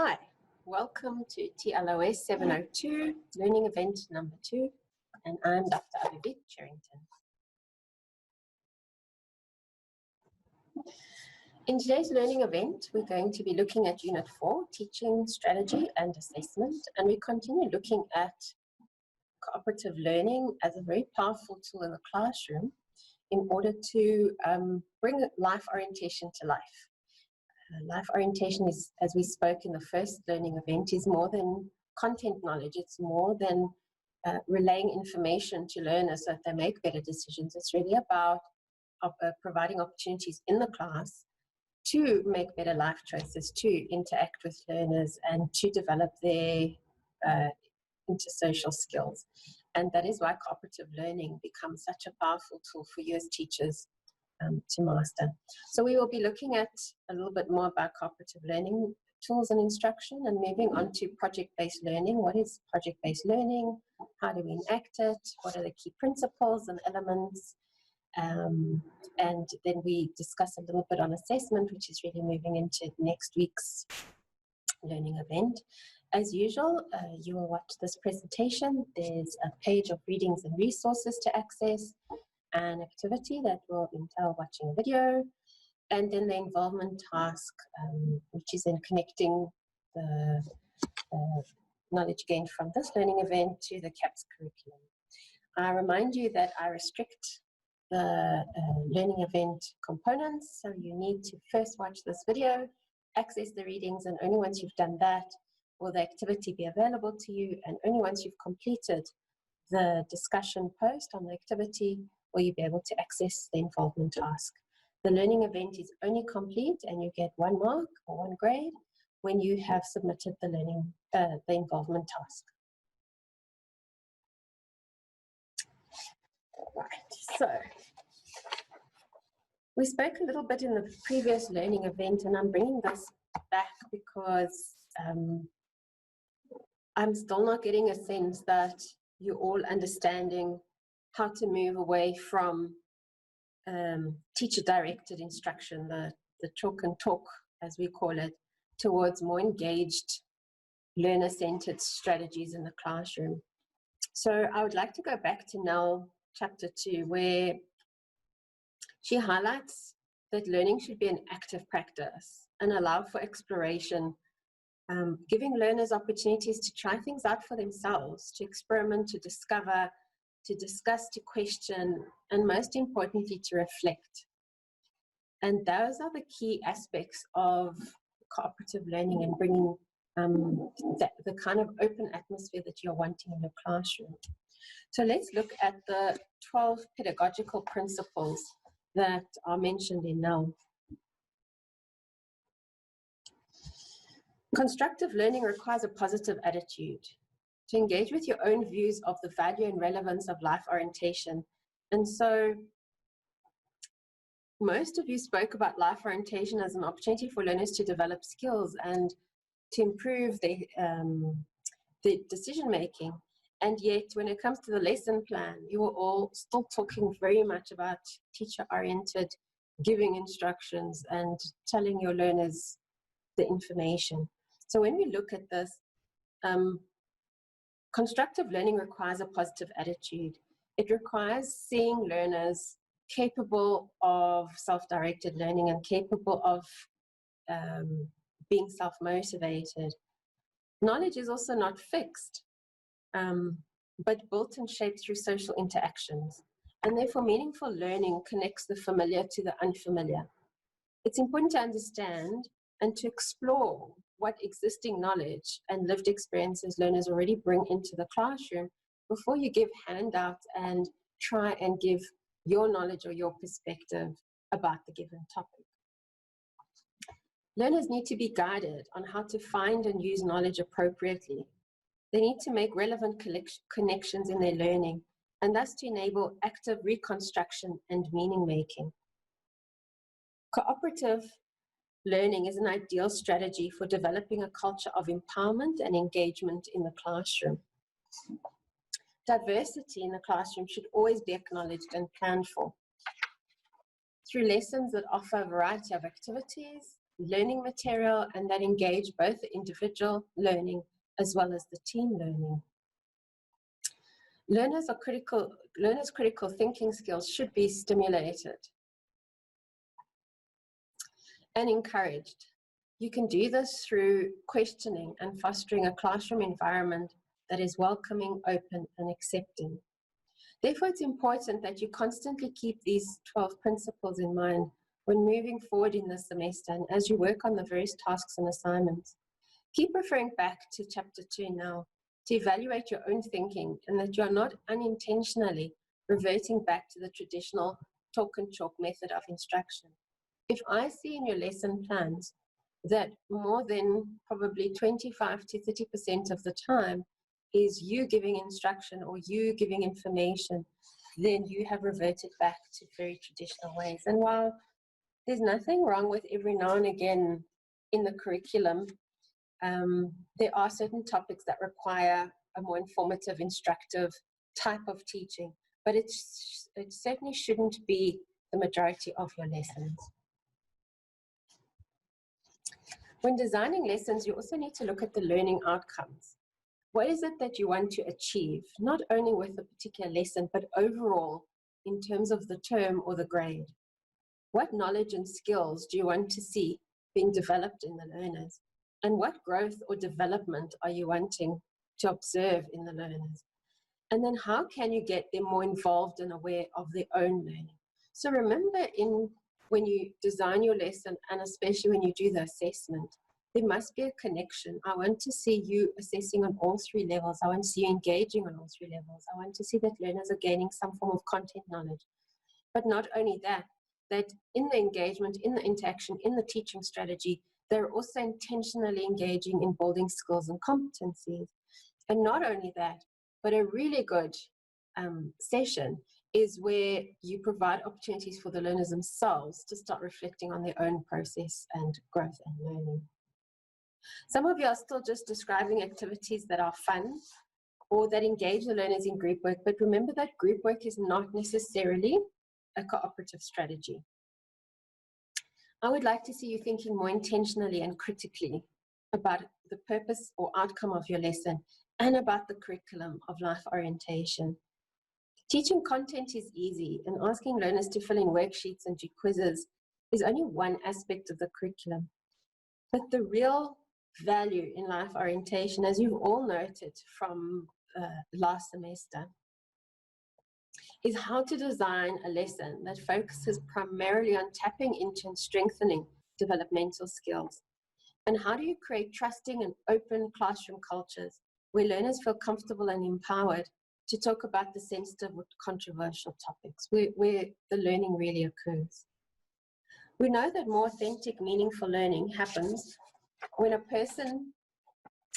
Hi, welcome to TLOS702, learning event number 2, and I'm Dr. Abhivit Cherrington. In today's learning event, we're going to be looking at Unit 4, Teaching Strategy and Assessment, and we continue looking at cooperative learning as a very powerful tool in the classroom in order to bring life orientation to life. Life orientation is, as we spoke in the first learning event, is more than content knowledge. It's more than relaying information to learners so that they make better decisions. It's really about providing opportunities in the class to make better life choices, to interact with learners, and to develop their intersocial skills. And that is why cooperative learning becomes such a powerful tool for you as teachers to master. So we will be looking at a little bit more about cooperative learning tools and instruction, and moving on to project-based learning. What is project-based learning? How do we enact it? What are the key principles and elements? And then we discuss a little bit on assessment, which is really moving into next week's learning event. As usual, you will watch this presentation. There's a page of readings and resources to access, an activity that will entail watching a video, and then the involvement task, which is in connecting the knowledge gained from this learning event to the CAPS curriculum. I remind you that I restrict the learning event components, so you need to first watch this video, access the readings, and only once you've done that will the activity be available to you, and only once you've completed the discussion post on the activity will you be able to access the involvement task. The learning event is only complete and you get 1 mark or 1 grade when you have submitted the involvement task. Right, so we spoke a little bit in the previous learning event, and I'm bringing this back because I'm still not getting a sense that you're all understanding how to move away from teacher-directed instruction, the chalk and talk, as we call it, towards more engaged, learner-centered strategies in the classroom. So I would like to go back to Nell, chapter 2, where she highlights that learning should be an active practice and allow for exploration, giving learners opportunities to try things out for themselves, to experiment, to discover, to discuss, to question, and most importantly, to reflect. And those are the key aspects of cooperative learning and bringing the kind of open atmosphere that you're wanting in your classroom. So let's look at the 12 pedagogical principles that are mentioned in Nell. Constructive learning requires a positive attitude, to engage with your own views of the value and relevance of life orientation. And so most of you spoke about life orientation as an opportunity for learners to develop skills and to improve their decision making. And yet when it comes to the lesson plan, you were all still talking very much about teacher-oriented, giving instructions and telling your learners the information. So when we look at this, constructive learning requires a positive attitude. It requires seeing learners capable of self-directed learning and capable of being self-motivated. Knowledge is also not fixed, but built and shaped through social interactions. And therefore, meaningful learning connects the familiar to the unfamiliar. It's important to understand and to explore what existing knowledge and lived experiences learners already bring into the classroom before you give handouts and try and give your knowledge or your perspective about the given topic. Learners need to be guided on how to find and use knowledge appropriately. They need to make relevant connections in their learning, and thus to enable active reconstruction and meaning making. Cooperative learning is an ideal strategy for developing a culture of empowerment and engagement in the classroom. Diversity in the classroom should always be acknowledged and planned for. Through lessons that offer a variety of activities, learning material and that engage both the individual learning as well as the team learning. Learners' critical thinking skills should be stimulated and encouraged. You can do this through questioning and fostering a classroom environment that is welcoming, open, and accepting. Therefore, it's important that you constantly keep these 12 principles in mind when moving forward in the semester and as you work on the various tasks and assignments. Keep referring back to chapter 2 now to evaluate your own thinking and that you are not unintentionally reverting back to the traditional talk and chalk method of instruction. If I see in your lesson plans that more than probably 25 to 30% of the time is you giving instruction or you giving information, then you have reverted back to very traditional ways. And while there's nothing wrong with every now and again in the curriculum, there are certain topics that require a more informative, instructive type of teaching, but it certainly shouldn't be the majority of your lessons. When designing lessons, you also need to look at the learning outcomes. What is it that you want to achieve, not only with a particular lesson, but overall in terms of the term or the grade? What knowledge and skills do you want to see being developed in the learners? And what growth or development are you wanting to observe in the learners? And then how can you get them more involved and aware of their own learning? So remember, when you design your lesson, and especially when you do the assessment, there must be a connection. I want to see you assessing on all 3 levels. I want to see you engaging on all 3 levels. I want to see that learners are gaining some form of content knowledge. But not only that, that in the engagement, in the interaction, in the teaching strategy, they're also intentionally engaging in building skills and competencies. And not only that, but a really good session is where you provide opportunities for the learners themselves to start reflecting on their own process and growth and learning. Some of you are still just describing activities that are fun or that engage the learners in group work, but remember that group work is not necessarily a cooperative strategy. I would like to see you thinking more intentionally and critically about the purpose or outcome of your lesson and about the curriculum of life orientation. Teaching content is easy, and asking learners to fill in worksheets and do quizzes is only one aspect of the curriculum. But the real value in life orientation, as you've all noted from last semester, is how to design a lesson that focuses primarily on tapping into and strengthening developmental skills. And how do you create trusting and open classroom cultures where learners feel comfortable and empowered to talk about the sensitive or controversial topics, where the learning really occurs. We know that more authentic, meaningful learning happens when a person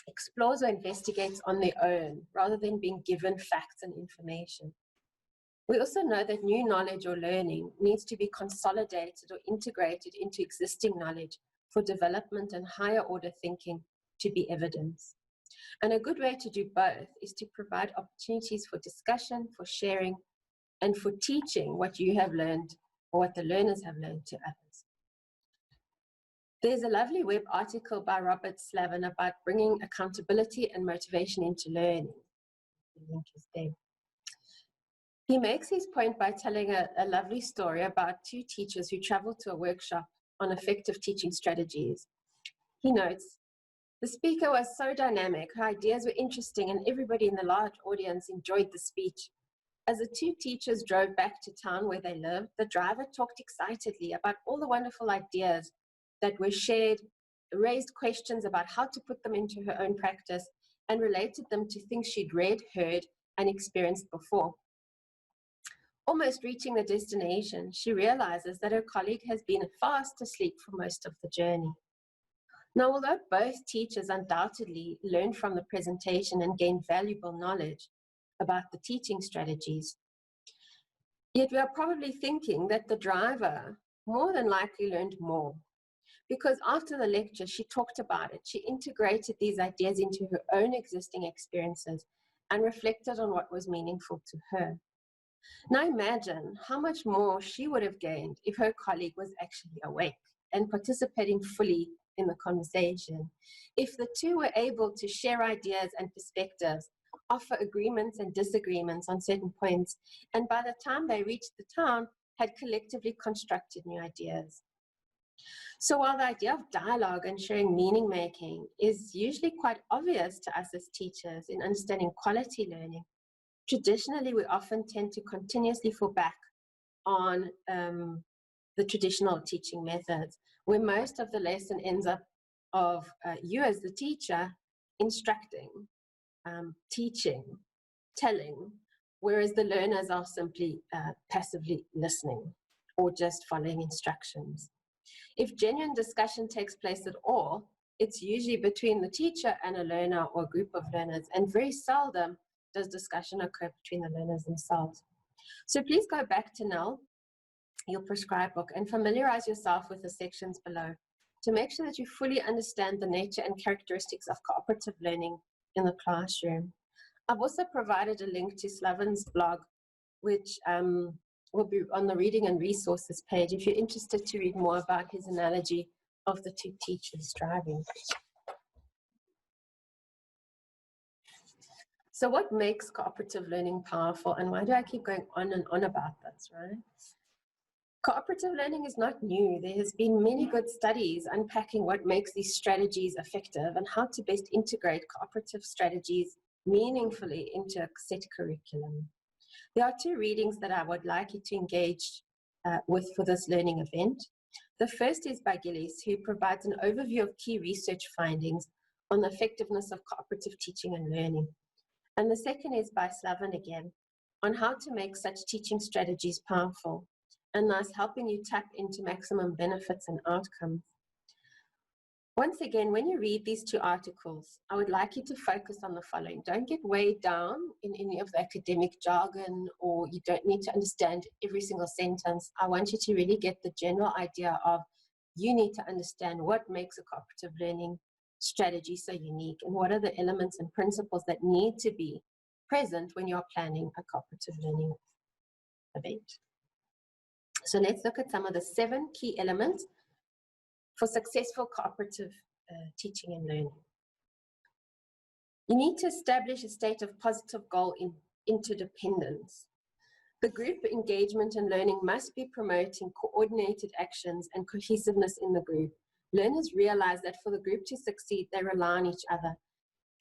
explores or investigates on their own, rather than being given facts and information. We also know that new knowledge or learning needs to be consolidated or integrated into existing knowledge for development and higher order thinking to be evidence. And a good way to do both is to provide opportunities for discussion, for sharing, and for teaching what you have learned or what the learners have learned to others. There's a lovely web article by Robert Slavin about bringing accountability and motivation into learning. The link is there. He makes his point by telling a lovely story about 2 teachers who traveled to a workshop on effective teaching strategies. He notes, the speaker was so dynamic, her ideas were interesting, and everybody in the large audience enjoyed the speech. As the 2 teachers drove back to town where they lived, the driver talked excitedly about all the wonderful ideas that were shared, raised questions about how to put them into her own practice, and related them to things she'd read, heard, and experienced before. Almost reaching the destination, she realizes that her colleague has been fast asleep for most of the journey. Now, although both teachers undoubtedly learned from the presentation and gained valuable knowledge about the teaching strategies, yet we are probably thinking that the driver more than likely learned more, because after the lecture, she talked about it. She integrated these ideas into her own existing experiences and reflected on what was meaningful to her. Now imagine how much more she would have gained if her colleague was actually awake and participating fully in the conversation. If the two were able to share ideas and perspectives, offer agreements and disagreements on certain points, and by the time they reached the town, had collectively constructed new ideas. So while the idea of dialogue and sharing meaning making is usually quite obvious to us as teachers in understanding quality learning, traditionally we often tend to continuously fall back on the traditional teaching methods, where most of the lesson ends up of you as the teacher instructing, teaching, telling, whereas the learners are simply passively listening or just following instructions. If genuine discussion takes place at all, it's usually between the teacher and a learner or a group of learners, and very seldom does discussion occur between the learners themselves. So please go back to Nell, your prescribed book, and familiarize yourself with the sections below to make sure that you fully understand the nature and characteristics of cooperative learning in the classroom. I've also provided a link to Slavin's blog, which will be on the reading and resources page if you're interested to read more about his analogy of the two teachers driving. So what makes cooperative learning powerful, and why do I keep going on and on about this, right? Cooperative learning is not new. There has been many good studies unpacking what makes these strategies effective and how to best integrate cooperative strategies meaningfully into a set curriculum. There are two readings that I would like you to engage with for this learning event. The first is by Gillies, who provides an overview of key research findings on the effectiveness of cooperative teaching and learning. And the second is by Slavin again, on how to make such teaching strategies powerful, and thus helping you tap into maximum benefits and outcomes. Once again, when you read these two articles, I would like you to focus on the following. Don't get weighed down in any of the academic jargon, or you don't need to understand every single sentence. I want you to really get the general idea of you need to understand what makes a cooperative learning strategy so unique, and what are the elements and principles that need to be present when you're planning a cooperative learning event. So let's look at some of the 7 key elements for successful cooperative teaching and learning. You need to establish a state of positive goal interdependence. The group engagement and learning must be promoting coordinated actions and cohesiveness in the group. Learners realize that for the group to succeed, they rely on each other.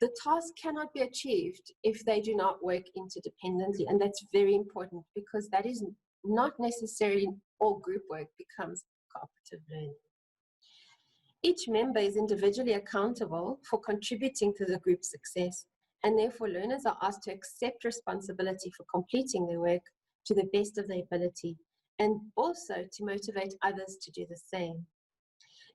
The task cannot be achieved if they do not work interdependently, and that's very important because that is not necessarily all group work becomes cooperative learning. Each member is individually accountable for contributing to the group's success, and therefore learners are asked to accept responsibility for completing their work to the best of their ability, and also to motivate others to do the same.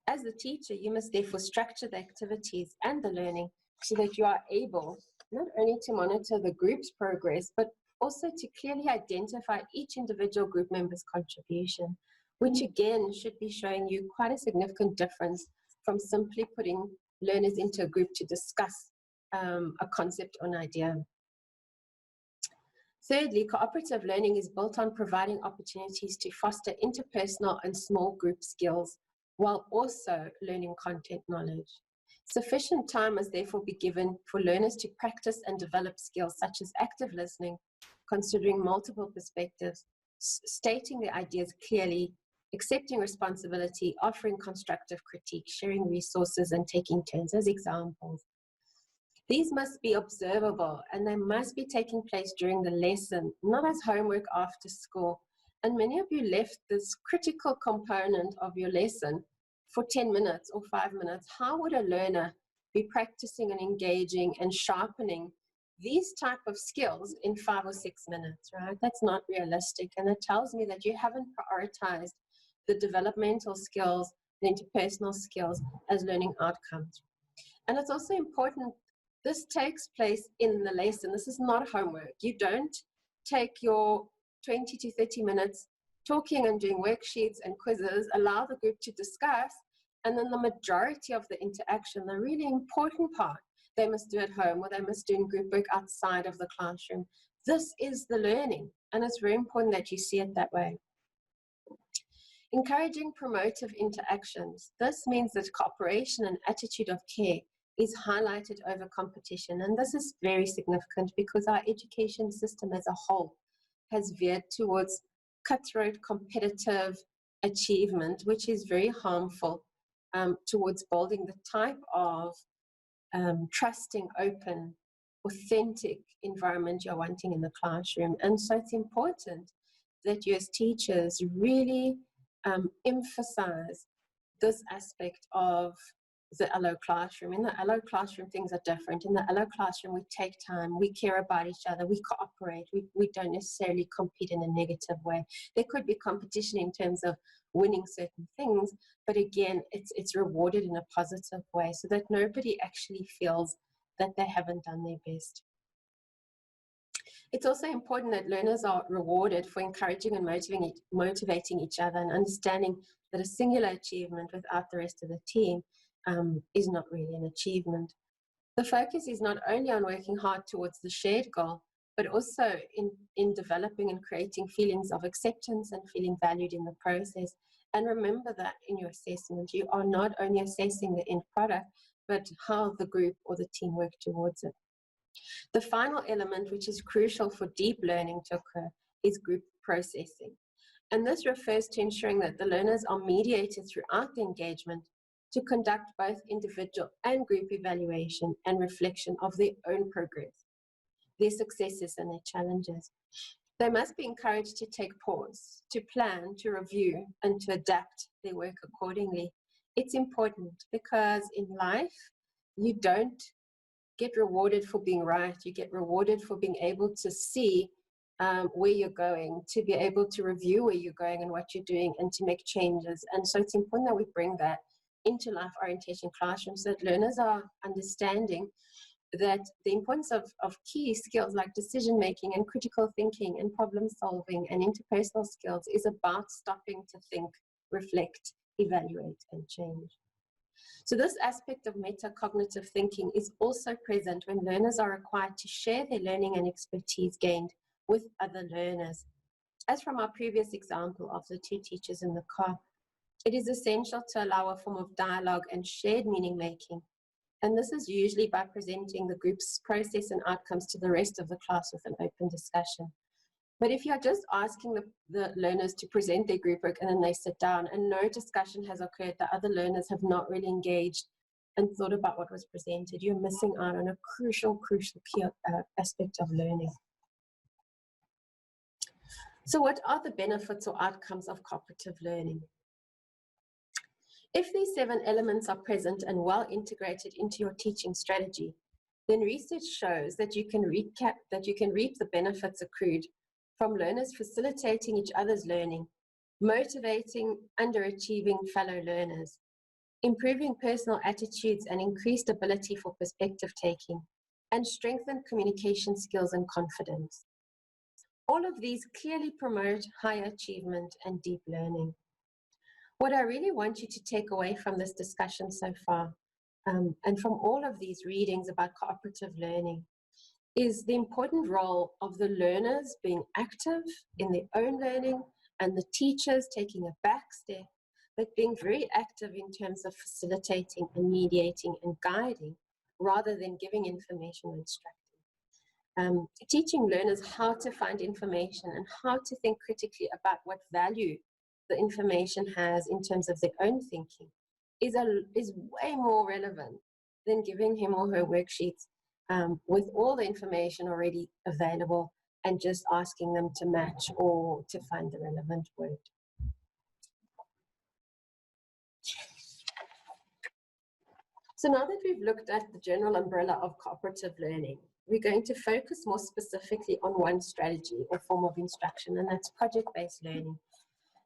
As the teacher, you must therefore structure the activities and the learning so that you are able not only to monitor the group's progress, but also to clearly identify each individual group member's contribution, which again should be showing you quite a significant difference from simply putting learners into a group to discuss a concept or an idea. Thirdly, cooperative learning is built on providing opportunities to foster interpersonal and small group skills while also learning content knowledge. Sufficient time must therefore be given for learners to practice and develop skills such as active listening, considering multiple perspectives, stating their ideas clearly, accepting responsibility, offering constructive critique, sharing resources, and taking turns as examples. These must be observable, and they must be taking place during the lesson, not as homework after school. And many of you left this critical component of your lesson for 10 minutes or 5 minutes. How would a learner be practicing and engaging and sharpening these type of skills in 5 or 6 minutes, right? That's not realistic, and it tells me that you haven't prioritized the developmental skills, the interpersonal skills as learning outcomes. And it's also important, this takes place in the lesson. This is not homework. You don't take your 20 to 30 minutes talking and doing worksheets and quizzes, allow the group to discuss, and then the majority of the interaction, the really important part, they must do at home or they must do in group work outside of the classroom. This is the learning, and it's very important that you see it that way. Encouraging promotive interactions. This means that cooperation and attitude of care is highlighted over competition. And this is very significant because our education system as a whole has veered towards cutthroat competitive achievement, which is very harmful towards building the type of trusting, open, authentic environment you're wanting in the classroom. And so it's important that you as teachers really emphasize this aspect of the LO classroom. In the LO classroom, things are different. In the LO classroom, we take time, we care about each other, we cooperate, we don't necessarily compete in a negative way. There could be competition in terms of winning certain things, but again, it's rewarded in a positive way so that nobody actually feels that they haven't done their best. It's also important that learners are rewarded for encouraging and motivating each other and understanding that a singular achievement without the rest of the team is not really an achievement. The focus is not only on working hard towards the shared goal, but also in developing and creating feelings of acceptance and feeling valued in the process. And remember that in your assessment, you are not only assessing the end product, but how the group or the team work towards it. The final element, which is crucial for deep learning to occur, is group processing. And this refers to ensuring that the learners are mediated throughout the engagement to conduct both individual and group evaluation and reflection of their own progress, their successes and their challenges. They must be encouraged to take pause, to plan, to review, and to adapt their work accordingly. It's important because in life, you don't get rewarded for being right. You get rewarded for being able to see where you're going, to be able to review where you're going and what you're doing, and to make changes. And so it's important that we bring that into life orientation classrooms so that learners are understanding that the importance of key skills like decision making and critical thinking and problem solving and interpersonal skills is about stopping to think, reflect, evaluate, and change. So this aspect of metacognitive thinking is also present when learners are required to share their learning and expertise gained with other learners. As from our previous example of the two teachers in the car, it is essential to allow a form of dialogue and shared meaning making. And this is usually by presenting the group's process and outcomes to the rest of the class with an open discussion. But if you're just asking the learners to present their group work and then they sit down and no discussion has occurred, the other learners have not really engaged and thought about what was presented, you're missing out on a crucial key aspect of learning. So what are the benefits or outcomes of cooperative learning? If these 7 elements are present and well integrated into your teaching strategy, then research shows that you can reap the benefits accrued from learners facilitating each other's learning, motivating underachieving fellow learners, improving personal attitudes and increased ability for perspective taking, and strengthened communication skills and confidence. All of these clearly promote higher achievement and deep learning. What I really want you to take away from this discussion so far, and from all of these readings about cooperative learning, is the important role of the learners being active in their own learning and the teachers taking a back step, but being very active in terms of facilitating and mediating and guiding rather than giving information or instructing. Teaching learners how to find information and how to think critically about what value the information has in terms of their own thinking is way more relevant than giving him or her worksheets with all the information already available and just asking them to match or to find the relevant word. So now that we've looked at the general umbrella of cooperative learning, we're going to focus more specifically on one strategy or form of instruction, and that's project-based learning.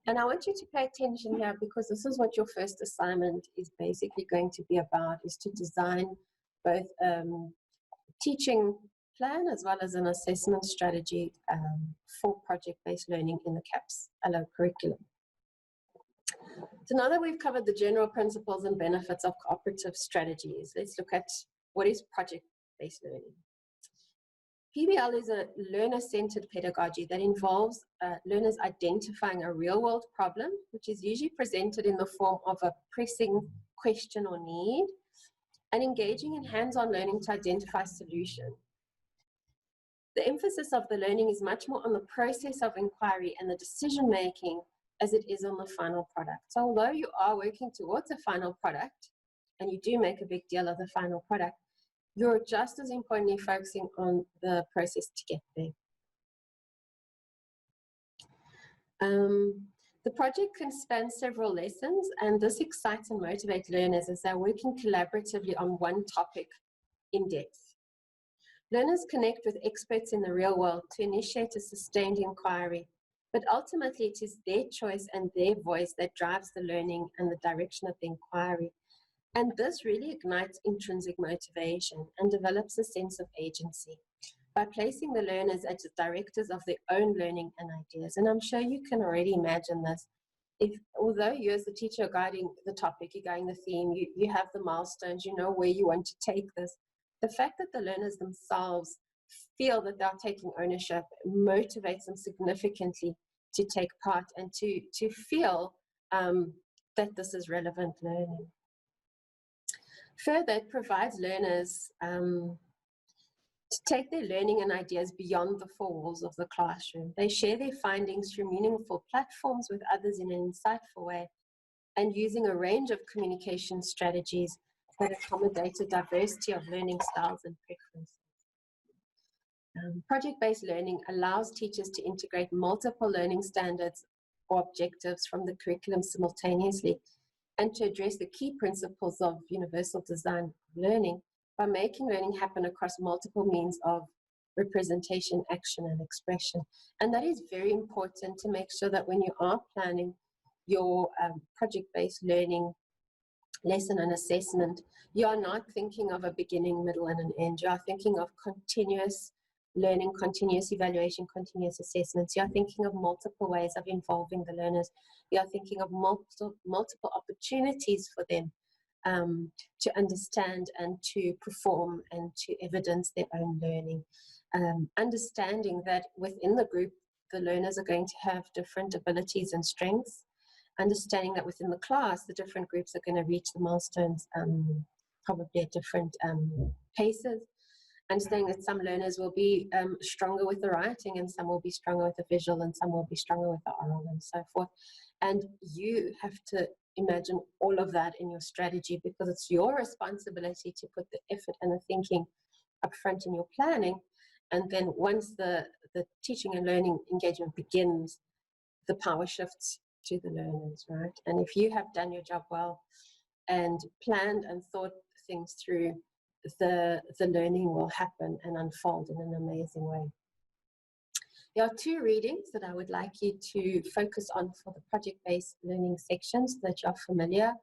And I want you to pay attention here because this is what your first assignment is basically going to be about, is to design both teaching plan as well as an assessment strategy for project-based learning in the CAPS LO curriculum. So now that we've covered the general principles and benefits of cooperative strategies, let's look at what is project-based learning. PBL is a learner-centered pedagogy that involves learners identifying a real-world problem, which is usually presented in the form of a pressing question or need, and engaging in hands-on learning to identify solutions. The emphasis of the learning is much more on the process of inquiry and the decision-making as it is on the final product. So although you are working towards a final product, and you do make a big deal of the final product, you're just as importantly focusing on the process to get there. The project can span several lessons, and this excites and motivates learners as they're working collaboratively on one topic in depth. Learners connect with experts in the real world to initiate a sustained inquiry, but ultimately it is their choice and their voice that drives the learning and the direction of the inquiry. And this really ignites intrinsic motivation and develops a sense of agency by placing the learners as the directors of their own learning and ideas. And I'm sure you can already imagine this. Although you as the teacher are guiding the topic, you're guiding the theme, you have the milestones, you know where you want to take this. The fact that the learners themselves feel that they're taking ownership motivates them significantly to take part and to feel that this is relevant learning. Further, it provides learners to take their learning and ideas beyond the four walls of the classroom. They share their findings through meaningful platforms with others in an insightful way and using a range of communication strategies that accommodate a diversity of learning styles and preferences. Project-based learning allows teachers to integrate multiple learning standards or objectives from the curriculum simultaneously and to address the key principles of universal design learning by making learning happen across multiple means of representation, action, and expression. And that is very important to make sure that when you are planning your project-based learning lesson and assessment, you are not thinking of a beginning, middle, and an end. You are thinking of continuous learning, continuous evaluation, continuous assessments. You are thinking of multiple ways of involving the learners. You are thinking of multiple opportunities for them to understand and to perform and to evidence their own learning. Understanding that within the group, the learners are going to have different abilities and strengths. Understanding that within the class, the different groups are going to reach the milestones probably at different paces. Understanding that some learners will be stronger with the writing and some will be stronger with the visual and some will be stronger with the oral and so forth. And you have to imagine all of that in your strategy because it's your responsibility to put the effort and the thinking up front in your planning. And then once the teaching and learning engagement begins, the power shifts to the learners, right? And if you have done your job well and planned and thought things through, the learning will happen and unfold in an amazing way. There are two readings that I would like you to focus on for the project-based learning section so that you're familiar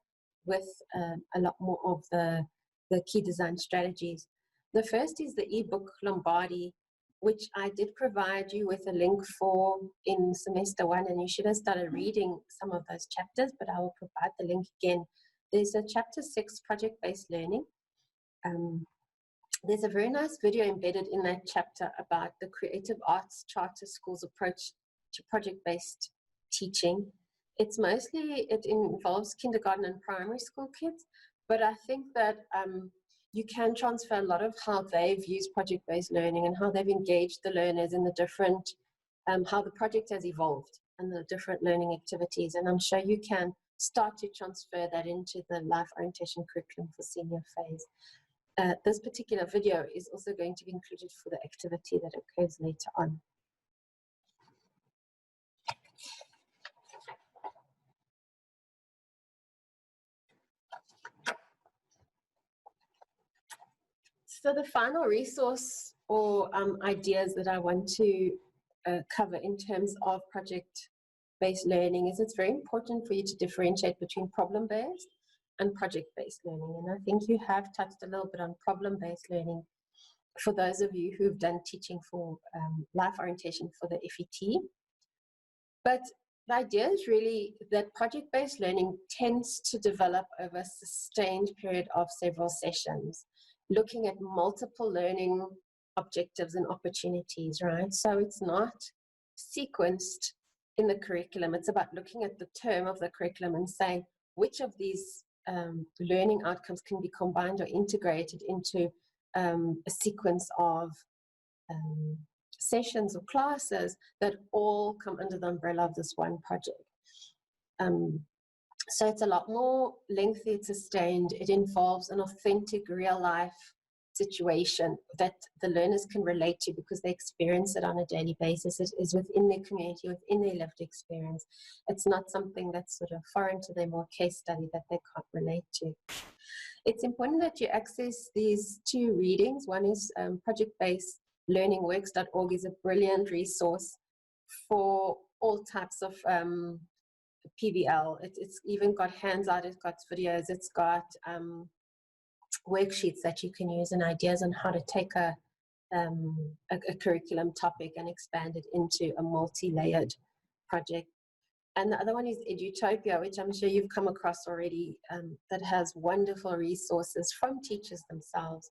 with a lot more of the key design strategies. The first is the ebook Lombardi, which I did provide you with a link for in semester 1, and you should have started reading some of those chapters, but I will provide the link again. There's a chapter 6, project-based learning. There's a very nice video embedded in that chapter about the creative arts charter school's approach to project-based teaching. It involves kindergarten and primary school kids, but I think that you can transfer a lot of how they've used project-based learning and how they've engaged the learners in the different, how the project has evolved and the different learning activities. And I'm sure you can start to transfer that into the life orientation curriculum for senior phase. This particular video is also going to be included for the activity that occurs later on. So the final resource or ideas that I want to cover in terms of project-based learning is it's very important for you to differentiate between problem-based and project-based learning. And I think you have touched a little bit on problem-based learning for those of you who've done teaching for life orientation for the FET. But the idea is really that project-based learning tends to develop over a sustained period of several sessions, looking at multiple learning objectives and opportunities, right? So it's not sequenced in the curriculum. It's about looking at the term of the curriculum and saying which of these learning outcomes can be combined or integrated into a sequence of sessions or classes that all come under the umbrella of this one project. So it's a lot more lengthy, it's sustained, it involves an authentic real life situation that the learners can relate to because they experience it on a daily basis. It is within their community, within their lived experience. It's not something that's sort of foreign to them or case study that they can't relate to. It's important that you access these two readings. One is project-based learningworks.org is a brilliant resource for all types of PBL. It's even got hands-out, it's got videos, it's got worksheets that you can use and ideas on how to take a curriculum topic and expand it into a multi-layered project. And the other one is Edutopia, which I'm sure you've come across already, that has wonderful resources from teachers themselves.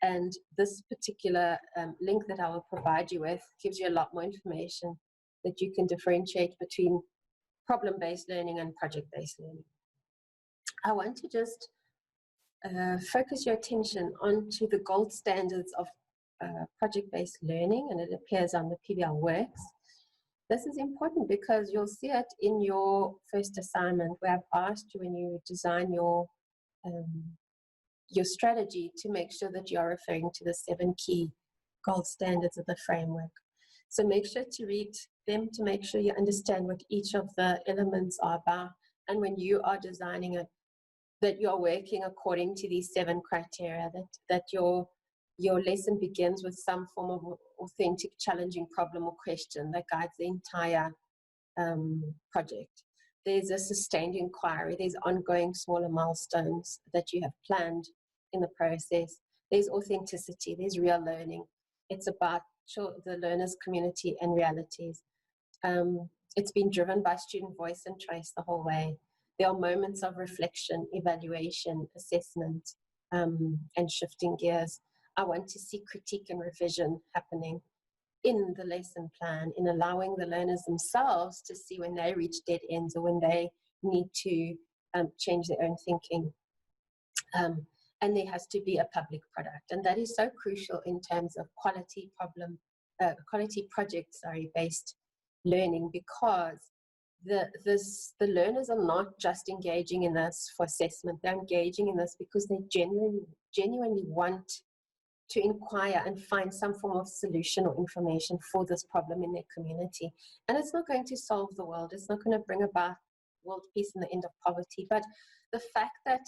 And this particular link that I will provide you with gives you a lot more information that you can differentiate between problem-based learning and project-based learning. I want to just focus your attention onto the gold standards of project-based learning, and it appears on the PBL Works. This is important because you'll see it in your first assignment where I've asked you when you design your strategy to make sure that you are referring to the 7 key gold standards of the framework. So make sure to read them to make sure you understand what each of the elements are about, and when you are designing it, that you're working according to these 7 criteria, that your lesson begins with some form of authentic, challenging problem or question that guides the entire project. There's a sustained inquiry, there's ongoing smaller milestones that you have planned in the process. There's authenticity, there's real learning. It's about the learner's community and realities. It's been driven by student voice and choice the whole way. There are moments of reflection, evaluation, assessment, and shifting gears. I want to see critique and revision happening in the lesson plan, in allowing the learners themselves to see when they reach dead ends or when they need to change their own thinking. And there has to be a public product. And that is so crucial in terms of quality project-based learning, because the learners are not just engaging in this for assessment. They're engaging in this because they genuinely want to inquire and find some form of solution or information for this problem in their community. And it's not going to solve the world. It's not going to bring about world peace and the end of poverty. But the fact that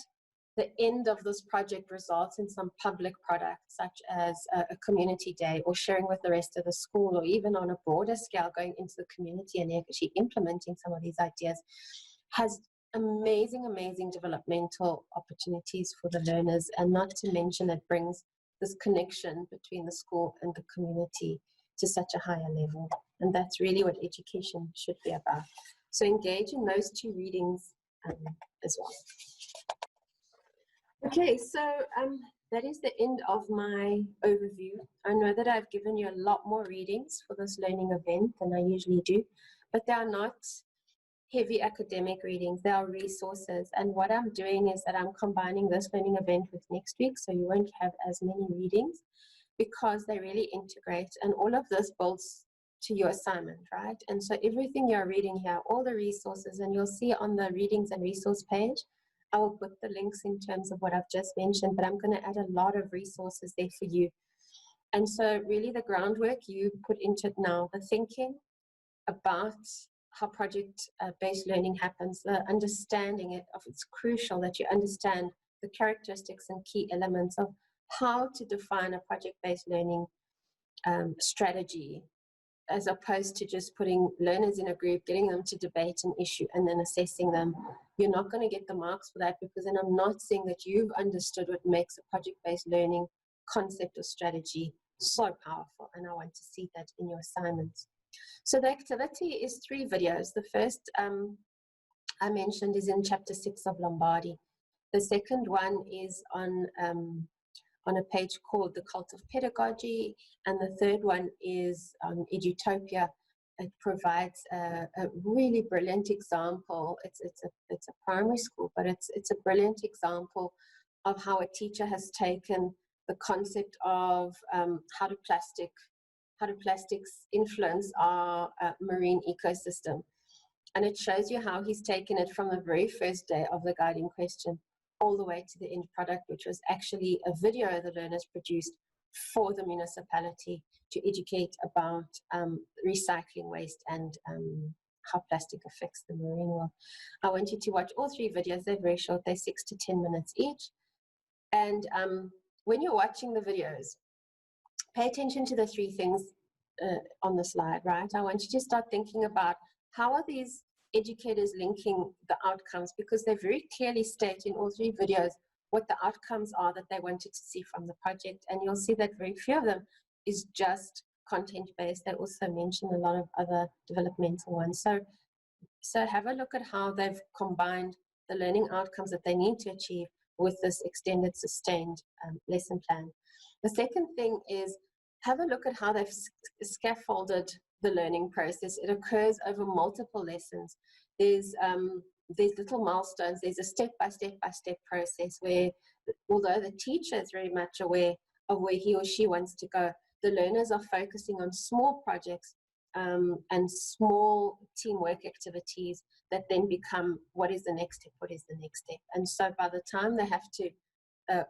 the end of this project results in some public product, such as a community day or sharing with the rest of the school, or even on a broader scale going into the community and actually implementing some of these ideas, has amazing, amazing developmental opportunities for the learners. And not to mention it brings this connection between the school and the community to such a higher level. And that's really what education should be about. So engage in those 2 readings as well. Okay, so that is the end of my overview. I know that I've given you a lot more readings for this learning event than I usually do, but they are not heavy academic readings. They are resources. And what I'm doing is that I'm combining this learning event with next week, so you won't have as many readings because they really integrate. And all of this builds to your assignment, right? And so everything you're reading here, all the resources, and you'll see on the readings and resource page, I will put the links in terms of what I've just mentioned, but I'm going to add a lot of resources there for you. And so really the groundwork you put into it now, the thinking about how project-based learning happens, the understanding it, it's crucial that you understand the characteristics and key elements of how to define a project-based learning strategy, as opposed to just putting learners in a group, getting them to debate an issue and then assessing them. You're not going to get the marks for that, because then I'm not seeing that you've understood what makes a project-based learning concept or strategy so powerful, and I want to see that in your assignments. So the activity is 3 videos. The first I mentioned is in chapter 6 of Lombardi. The second one is on on a page called The Cult of Pedagogy, and the third one is on Edutopia. It provides a really brilliant example. It's a primary school, but it's a brilliant example of how a teacher has taken the concept of how do plastics influence our marine ecosystem. And it shows you how he's taken it from the very first day of the guiding question all the way to the end product, which was actually a video the learners produced for the municipality to educate about recycling waste and how plastic affects the marine world. I want you to watch all three videos. They're very short. They're 6 to 10 minutes each. And when you're watching the videos, pay attention to the three things on the slide, right? I want you to start thinking about how are these educators linking the outcomes, because they very clearly state in all three videos what the outcomes are that they wanted to see from the project. And you'll see that very few of them is just content-based. They also mention a lot of other developmental ones. So have a look at how they've combined the learning outcomes that they need to achieve with this extended, sustained lesson plan. The second thing is have a look at how they've scaffolded the learning process. It occurs over multiple lessons. There's little milestones. There's a step-by-step process where, although the teacher is very much aware of where he or she wants to go, the learners are focusing on small projects and small teamwork activities that then become what is the next step. And so by the time they have to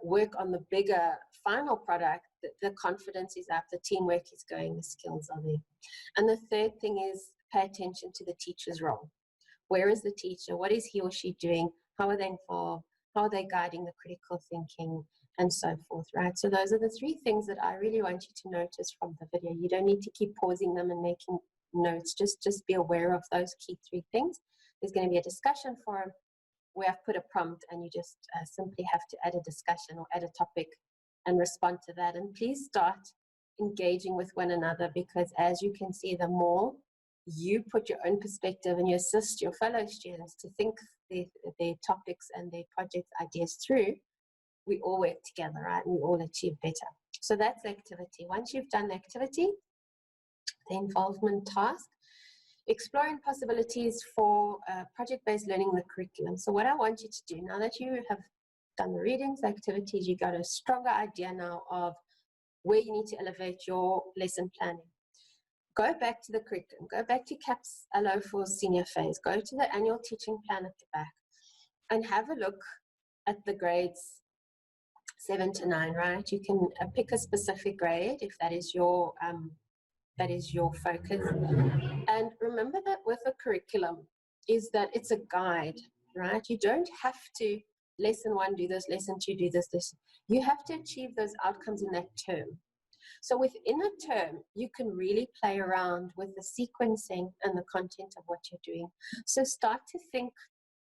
work on the bigger final product, the confidence is up, the teamwork is going, the skills are there. And the third thing is pay attention to the teacher's role. Where is the teacher? What is he or she doing? How are they involved? How are they guiding the critical thinking? And so forth, right? So those are the three things that I really want you to notice from the video. You don't need to keep pausing them and making notes. Just be aware of those key three things. There's going to be a discussion forum where I've put a prompt, and you just simply have to add a discussion or add a topic and respond to that. And please start engaging with one another, because as you can see, the more you put your own perspective and you assist your fellow students to think their topics and their project ideas through, we all work together, right? We all achieve better. So that's the activity. Once you've done the activity, the involvement task, exploring possibilities for project-based learning in the curriculum. So what I want you to do, now that you have done the readings, the activities, you got a stronger idea now of where you need to elevate your lesson planning. Go back to the curriculum, go back to CAPS LO for senior phase, go to the annual teaching plan at the back, and have a look at the grades 7 to 9, right? You can pick a specific grade if that is your focus. And remember that with a curriculum is that it's a guide, right? You don't have to lesson 1 do this, lesson 2 do this. You have to achieve those outcomes in that term. So within a term, you can really play around with the sequencing and the content of what you're doing. So start to think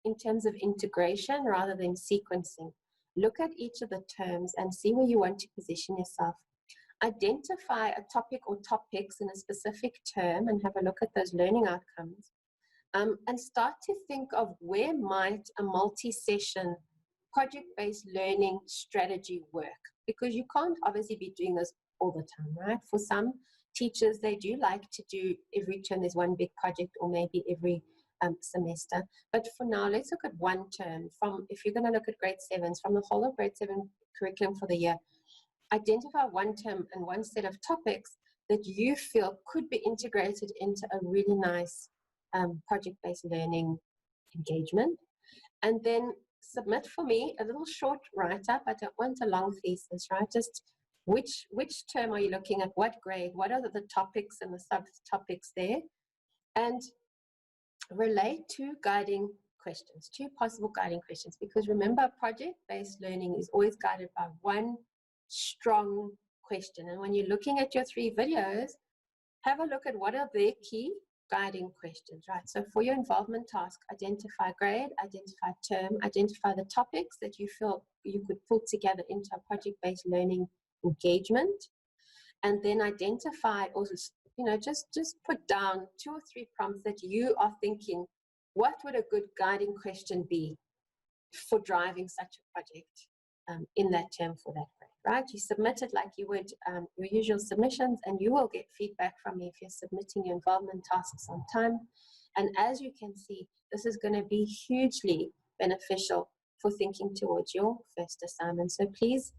in terms of integration rather than sequencing. Look at each of the terms and see where you want to position yourself. Identify a topic or topics in a specific term and have a look at those learning outcomes. And start to think of where might a multi-session project-based learning strategy work, because you can't obviously be doing this all the time, right? For some teachers, they do like to do every term there's one big project, or maybe every semester. But for now, let's look at one term. If you're going to look at grade 7s, from the whole of grade 7 curriculum for the year, identify one term and one set of topics that you feel could be integrated into a really nice project-based learning engagement. And then submit for me a little short write-up. I don't want a long thesis, right? Just which term are you looking at, what grade, what are the topics and the subtopics there, and relate two guiding questions, two possible guiding questions, because remember, project-based learning is always guided by one strong question. And when you're looking at your 3 videos, have a look at what are their key guiding questions, right? So for your involvement task, identify grade, identify term, identify the topics that you feel you could put together into a project-based learning engagement, and then identify, or just put down 2 or 3 prompts that you are thinking, what would a good guiding question be for driving such a project in that term for that grade. right? You submit it like you would your usual submissions, and you will get feedback from me if you're submitting your involvement tasks on time. And as you can see, this is going to be hugely beneficial for thinking towards your first assignment. So please,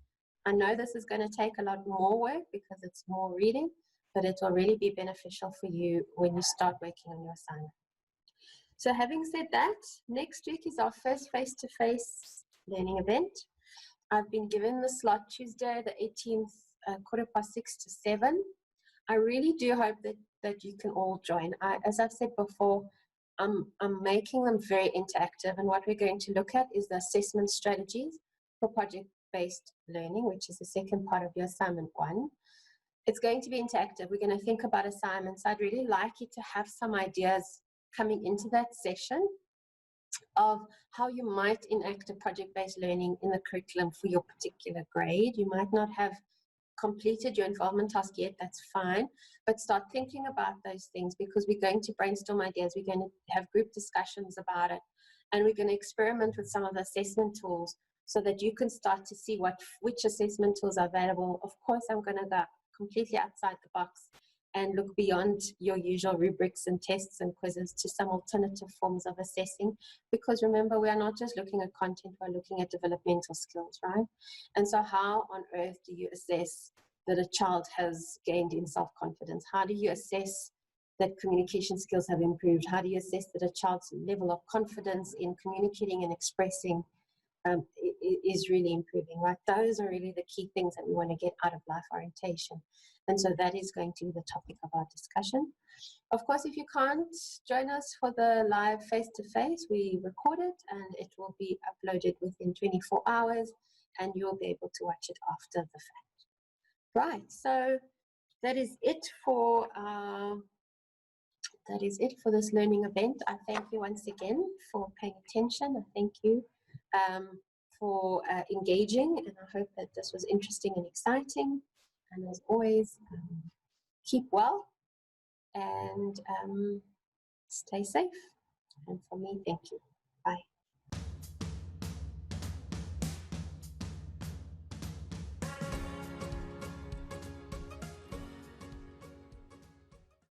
I know this is going to take a lot more work because it's more reading, but it will really be beneficial for you when you start working on your assignment. So having said that, next week is our first face-to-face learning event. I've been given the slot Tuesday, the 18th, 6:15 to 7. I really do hope that you can all join. As I've said before, I'm making them very interactive, and what we're going to look at is the assessment strategies for project-based learning, which is the second part of your assignment 1. It's going to be interactive. We're going to think about assignments. I'd really like you to have some ideas coming into that session of how you might enact a project-based learning in the curriculum for your particular grade. You might not have completed your involvement task yet, that's fine, but start thinking about those things, because we're going to brainstorm ideas, we're going to have group discussions about it, and we're going to experiment with some of the assessment tools so that you can start to see which assessment tools are available. Of course, I'm going to go completely outside the box and look beyond your usual rubrics and tests and quizzes to some alternative forms of assessing, because remember, we are not just looking at content, we're looking at developmental skills, right? And so how on earth do you assess that a child has gained in self-confidence? How do you assess that communication skills have improved? How do you assess that a child's level of confidence in communicating and expressing is really improving, right? Those are really the key things that we want to get out of life orientation. And so that is going to be the topic of our discussion. Of course, if you can't join us for the live face-to-face, we record it and it will be uploaded within 24 hours and you'll be able to watch it after the fact. Right, so that is it for this learning event. I thank you once again for paying attention. I thank you for engaging, and I hope that this was interesting and exciting. And as always, keep well and stay safe. And for me, thank you. Bye.